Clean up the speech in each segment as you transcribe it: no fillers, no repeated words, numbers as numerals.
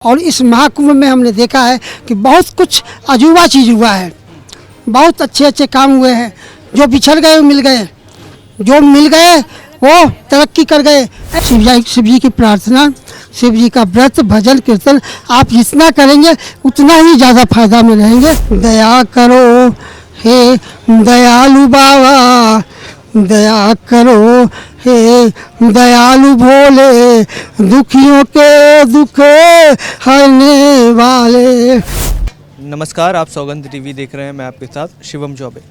और इस महाकुंभ में हमने देखा है कि बहुत कुछ अजूबा चीज़ हुआ है। बहुत अच्छे अच्छे काम हुए हैं। जो बिछड़ गए वो मिल गए, जो मिल गए वो तरक्की कर गए। शिव जी की प्रार्थना, शिव जी का व्रत, भजन, कीर्तन आप जितना करेंगे उतना ही ज़्यादा फायदा में रहेंगे। दया करो हे दयालु बाबा, दया करो हे दयालु भोले, दुखियों के दुख हरने वाले। नमस्कार, आप सौगंध टीवी देख रहे हैं। मैं आपके साथ शिवम चौबे।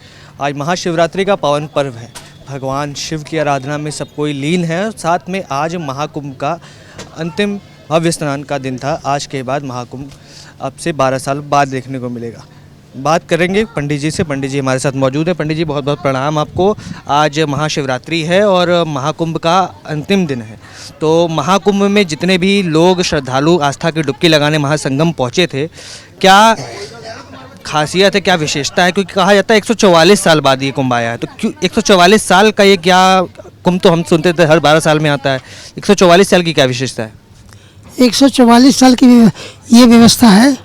आज महाशिवरात्रि का पावन पर्व है। भगवान शिव की आराधना में सब कोई लीन है। साथ में आज महाकुंभ का अंतिम भव्य स्नान का दिन था। आज के बाद महाकुंभ अब से 12 साल बाद देखने को मिलेगा। बात करेंगे पंडित जी से। पंडित जी हमारे साथ मौजूद हैं। पंडित जी बहुत बहुत प्रणाम आपको। आज महाशिवरात्रि है और महाकुंभ का अंतिम दिन है। तो महाकुंभ में जितने भी लोग श्रद्धालु आस्था की डुबकी लगाने महासंगम पहुँचे थे, क्या खासियत है, क्या विशेषता है? क्योंकि कहा जाता है 144 साल बाद ये कुंभ आया है। तो क्यों 144 साल का ये क्या कुंभ? तो हम सुनते थे हर 12 साल में आता है। 144 साल की क्या विशेषता है? 144 साल की ये व्यवस्था है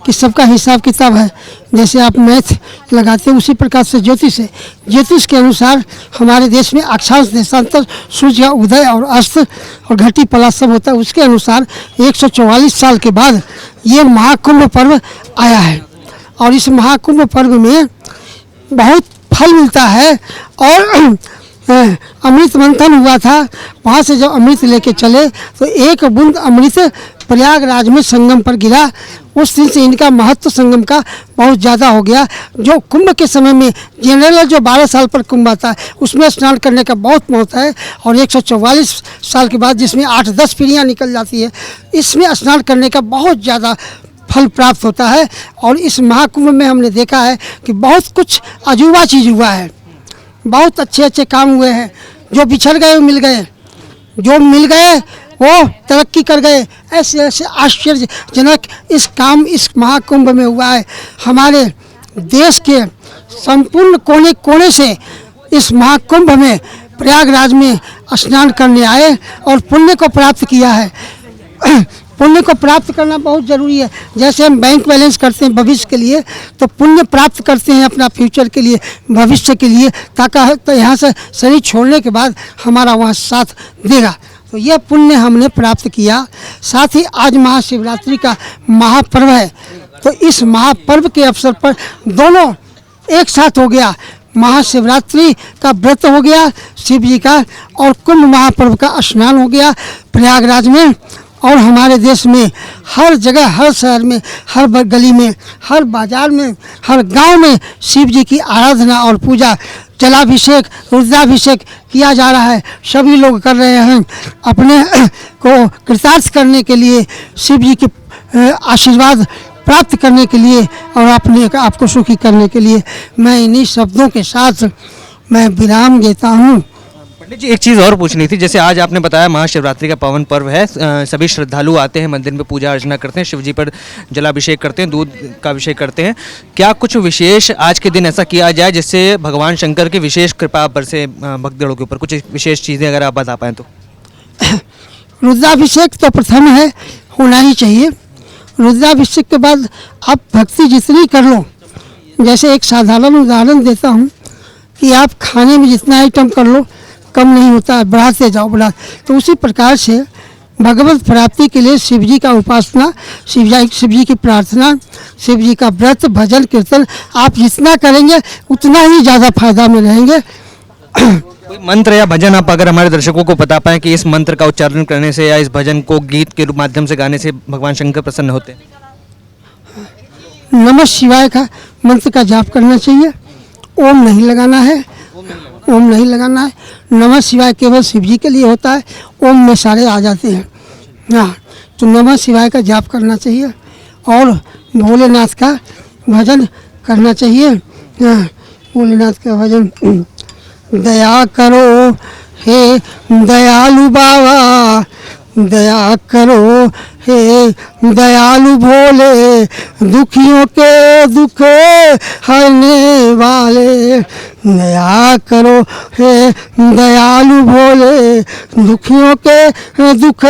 कि सबका हिसाब किताब है। जैसे आप मैथ लगाते हैं उसी प्रकार से ज्योतिष है। ज्योतिष के अनुसार हमारे देश में अक्षांश देशांतर, सूर्य का उदय और अस्त और घटी पलाश सब होता है। उसके अनुसार 144 साल के बाद ये महाकुंभ पर्व आया है। और इस महाकुंभ पर्व में बहुत फल मिलता है। और अमृत मंथन हुआ था। वहाँ से जब अमृत लेके चले तो एक बूंद अमृत प्रयागराज में संगम पर गिरा। उस दिन से इनका महत्व संगम का बहुत ज़्यादा हो गया। जो कुंभ के समय में जनरल जो 12 साल पर कुंभ आता है उसमें स्नान करने का बहुत महत्व है। और 144 साल के बाद जिसमें 8-10 पीढ़ियाँ निकल जाती है, इसमें स्नान करने का बहुत ज़्यादा फल प्राप्त होता है। और इस महाकुंभ में हमने देखा है कि बहुत कुछ अजूबा चीज़ हुआ है। बहुत अच्छे अच्छे काम हुए हैं। जो बिछड़ गए वो मिल गए, जो मिल गए वो तरक्की कर गए। ऐसे ऐसे आश्चर्यजनक इस काम इस महाकुंभ में हुआ है। हमारे देश के संपूर्ण कोने कोने से इस महाकुंभ में प्रयागराज में स्नान करने आए और पुण्य को प्राप्त किया है। पुण्य को प्राप्त करना बहुत ज़रूरी है। जैसे हम बैंक बैलेंस करते हैं भविष्य के लिए, तो पुण्य प्राप्त करते हैं अपना फ्यूचर के लिए, भविष्य के लिए, ताकि तो यहाँ से शरीर छोड़ने के बाद हमारा वहाँ साथ देगा। तो यह पुण्य हमने प्राप्त किया। साथ ही आज महाशिवरात्रि का महापर्व है। तो इस महापर्व के अवसर पर दोनों एक साथ हो गया। महाशिवरात्रि का व्रत हो गया शिव जी का, और कुंभ महापर्व का स्नान हो गया प्रयागराज में। और हमारे देश में हर जगह, हर शहर में, हर गली में, हर बाजार में, हर गांव में शिव जी की आराधना और पूजा, जलाभिषेक, रुद्राभिषेक किया जा रहा है। सभी लोग कर रहे हैं अपने को कृतार्थ करने के लिए, शिव जी के आशीर्वाद प्राप्त करने के लिए और अपने आपको सुखी करने के लिए। मैं इन्हीं शब्दों के साथ मैं विराम देता हूँ। पंडित जी एक चीज़ और पूछनी थी। जैसे आज आपने बताया महाशिवरात्रि का पावन पर्व है, सभी श्रद्धालु आते हैं मंदिर में, पूजा अर्चना करते हैं, शिव जी पर जलाभिषेक करते हैं, दूध का अभिषेक करते हैं। क्या कुछ विशेष आज के दिन ऐसा किया जाए जिससे भगवान शंकर की विशेष कृपा बरसे भक्तजनों के ऊपर? कुछ विशेष चीज़ें अगर आप बता पाएँ तो। रुद्राभिषेक तो प्रथम है, होना ही चाहिए। रुद्राभिषेक के बाद आप भक्ति जितनी कर लो, जैसे एक साधारण उदाहरण देता हूँ कि आप खाने में जितना आइटम कर लो कम नहीं होता है, बढ़ाते जाओ बढ़ा। तो उसी प्रकार से भगवत प्राप्ति के लिए शिव जी का उपासना, शिव जी की प्रार्थना, शिव जी का व्रत, भजन, कीर्तन आप जितना करेंगे उतना ही ज़्यादा फायदा में रहेंगे। कोई मंत्र या भजन आप अगर हमारे दर्शकों को बता पाएँ कि इस मंत्र का उच्चारण करने से या इस भजन को गीत के माध्यम से गाने से भगवान शंकर प्रसन्न होते हैं? नमः शिवाय का मंत्र का जाप करना चाहिए। ओम नहीं लगाना है, ओम नहीं लगाना है। नमः शिवाय केवल शिव जी के लिए होता है, ओम में सारे आ जाते हैं। हाँ, तो नमः शिवाय का जाप करना चाहिए और भोलेनाथ का भजन करना चाहिए। हाँ, भोलेनाथ का भजन। दया करो हे दयालु बाबा, दया करो हे दयालु भोले, दुखियों के दुख हरने वाले। दया करो हे दयालु भोले, दुखियों के दुख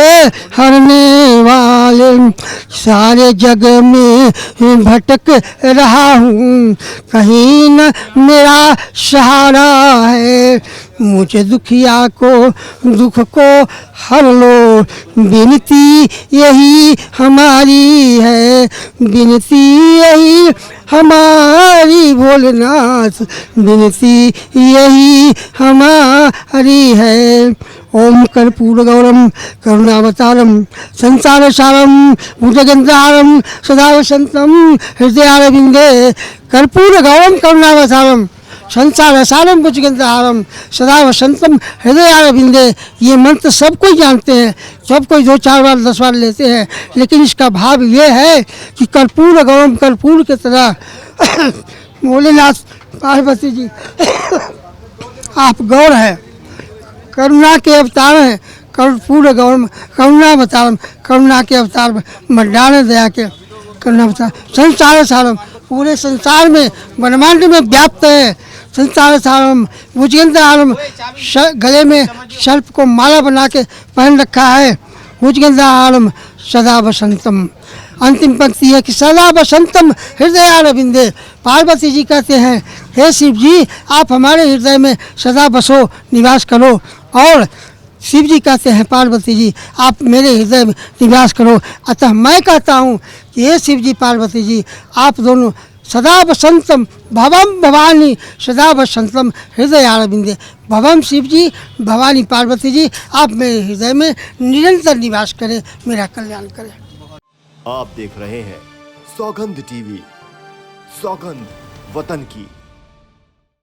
हरने वाले। सारे जग में भटक रहा हूँ, कहीं न मेरा सहारा है। मुझे दुखिया को दुख को हर लो, विनती यही हमारी है, विनती यही हमारी भोलेनाथ, विनती यही हमारी है। ओम कर्पूर गौरम करुणावतारम संसार सारम भुजगेन्द्रहारम सदा वसंतम हृदयारविंदे। कर्पूर गौरम करुणावतारम संसार सारम भुजगेन्द्रहारम सदा वसंतम हृदयारविंदे। ये मंत्र सब कोई जानते हैं, सब कोई 2-4 बार 10 बार लेते हैं, लेकिन इसका भाव ये है कि कर्पूर गौरम, कर्पूर की तरह भोलेनाथ पार्वती जी आप गौर है, करुणा के अवतार हैं। कर्पूर गौरम करुणावतारम, करुणा के अवतार मंडान दया के करुणावतार। संसार सारम, पूरे संसार में ब्रह्मांड में व्याप्त है। संसार सारम भुजगेन्द्रहारम, गले में सर्प को माला बना के पहन रखा है। भुजगेन्द्रहारम सदा वसंतम, अंतिम पंक्ति है कि सदा वसंतम हृदयारविंदे। पार्वती जी कहते हैं हे शिव जी आप हमारे हृदय में सदा बसो, निवास करो। और शिव जी कहते हैं पार्वती जी आप मेरे हृदय में निवास करो। अतः मैं कहता हूँ कि हे शिव जी पार्वती जी आप दोनों सदा वसंतम भवम भवानी सदा वसंतम हृदयारविंदे। भवम शिव जी, भवानी पार्वती जी आप मेरे हृदय में निरंतर निवास करें, मेरा कल्याण करें। आप देख रहे हैं सौगंध टीवी, सौगंध वतन की।